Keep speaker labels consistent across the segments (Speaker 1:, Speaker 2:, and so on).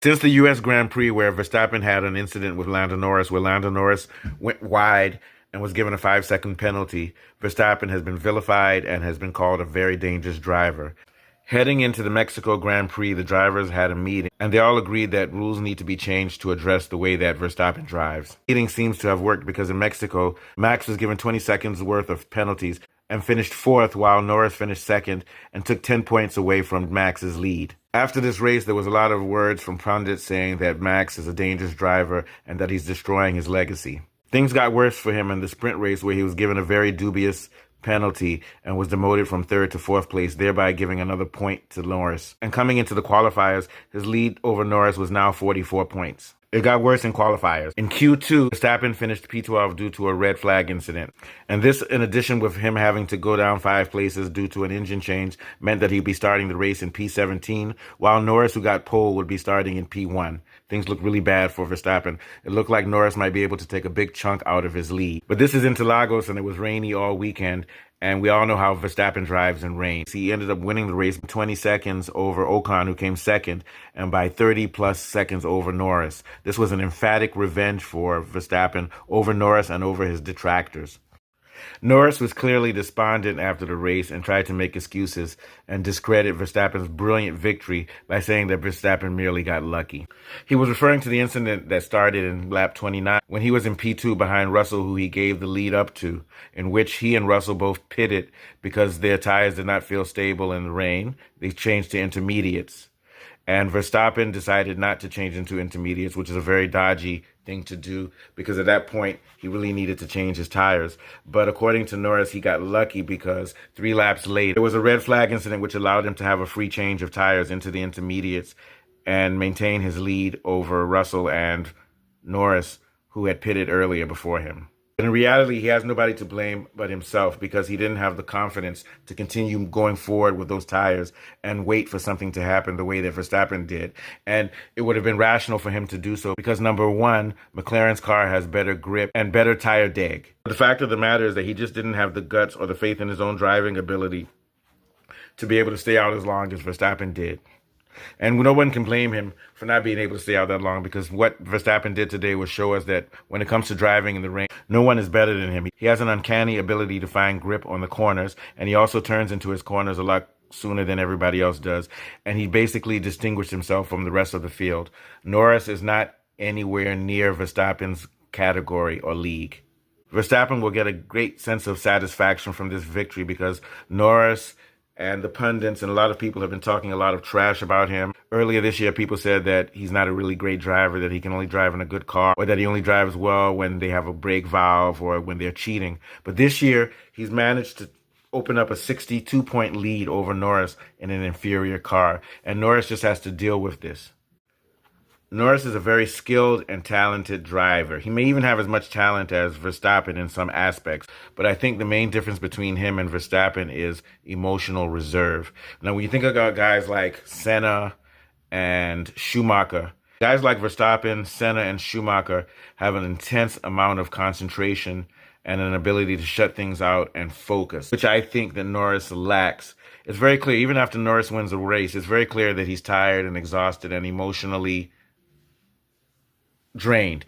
Speaker 1: Since the U.S. Grand Prix, where Verstappen had an incident with Lando Norris, where Lando Norris went wide and was given a 5-second penalty, Verstappen has been vilified and has been called a very dangerous driver. Heading into the Mexico Grand Prix, the drivers had a meeting, and they all agreed that rules need to be changed to address the way that Verstappen drives. The meeting seems to have worked because in Mexico, Max was given 20 seconds worth of penalties and finished fourth, while Norris finished second and took 10 points away from Max's lead. After this race, there was a lot of words from pundits saying that Max is a dangerous driver and that he's destroying his legacy. Things got worse for him in the sprint race, where he was given a very dubious penalty and was demoted from third to fourth place, thereby giving another point to Norris. And coming into the qualifiers, his lead over Norris was now 44 points. It got worse in qualifiers. In Q2, Verstappen finished P12 due to a red flag incident. And this, in addition with him having to go down 5 places due to an engine change, meant that he'd be starting the race in P17, while Norris, who got pole, would be starting in P1. Things look really bad for Verstappen. It looked like Norris might be able to take a big chunk out of his lead. But this is Interlagos, and it was rainy all weekend, and we all know how Verstappen drives in rain. He ended up winning the race by 20 seconds over Ocon, who came second, and by 30-plus seconds over Norris. This was an emphatic revenge for Verstappen over Norris and over his detractors. Norris was clearly despondent after the race and tried to make excuses and discredit Verstappen's brilliant victory by saying that Verstappen merely got lucky. He was referring to the incident that started in lap 29 when he was in P2 behind Russell, who he gave the lead up to, in which he and Russell both pitted because their tires did not feel stable in the rain. They changed to intermediates. And Verstappen decided not to change into intermediates, which is a very dodgy thing to do because at that point he really needed to change his tires. But according to Norris, he got lucky because 3 laps later, there was a red flag incident which allowed him to have a free change of tires into the intermediates and maintain his lead over Russell and Norris, who had pitted earlier before him. But in reality, he has nobody to blame but himself because he didn't have the confidence to continue going forward with those tires and wait for something to happen the way that Verstappen did. And it would have been rational for him to do so because, number one, McLaren's car has better grip and better tire deg. The fact of the matter is that he just didn't have the guts or the faith in his own driving ability to be able to stay out as long as Verstappen did. And no one can blame him for not being able to stay out that long because what Verstappen did today was show us that when it comes to driving in the rain, no one is better than him. He has an uncanny ability to find grip on the corners, and he also turns into his corners a lot sooner than everybody else does. And he basically distinguished himself from the rest of the field. Norris is not anywhere near Verstappen's category or league. Verstappen will get a great sense of satisfaction from this victory because Norris and the pundits and a lot of people have been talking a lot of trash about him. Earlier this year, people said that he's not a really great driver, that he can only drive in a good car, or that he only drives well when they have a brake valve or when they're cheating. But this year, he's managed to open up a 62-point lead over Norris in an inferior car, and Norris just has to deal with this. Norris is a very skilled and talented driver. He may even have as much talent as Verstappen in some aspects, but I think the main difference between him and Verstappen is emotional reserve. Now, when you think about guys like Senna and Schumacher, guys like Verstappen, Senna, and Schumacher have an intense amount of concentration and an ability to shut things out and focus, which I think that Norris lacks. It's very clear, even after Norris wins a race, it's very clear that he's tired and exhausted and emotionally drained.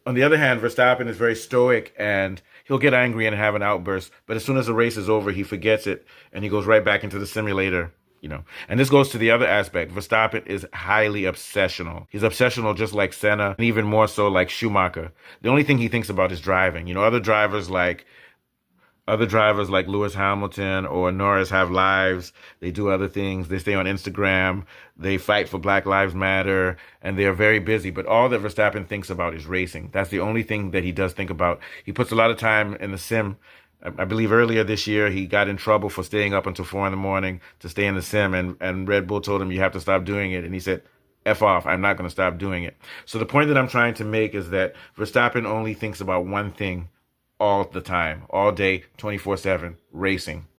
Speaker 1: On the other hand, Verstappen is very stoic and he'll get angry and have an outburst, but as soon as the race is over, he forgets it and he goes right back into the simulator, And this goes to the other aspect. Verstappen is highly obsessional. He's obsessional just like Senna and even more so like Schumacher. The only thing he thinks about is driving. Other drivers like Lewis Hamilton or Norris have lives. They do other things. They stay on Instagram. They fight for Black Lives Matter. And they are very busy. But all that Verstappen thinks about is racing. That's the only thing that he does think about. He puts a lot of time in the sim. I believe earlier this year, he got in trouble for staying up until 4 a.m. to stay in the sim. And Red Bull told him, you have to stop doing it. And he said, F off, I'm not going to stop doing it. So the point that I'm trying to make is that Verstappen only thinks about one thing all the time, all day, 24/7, racing.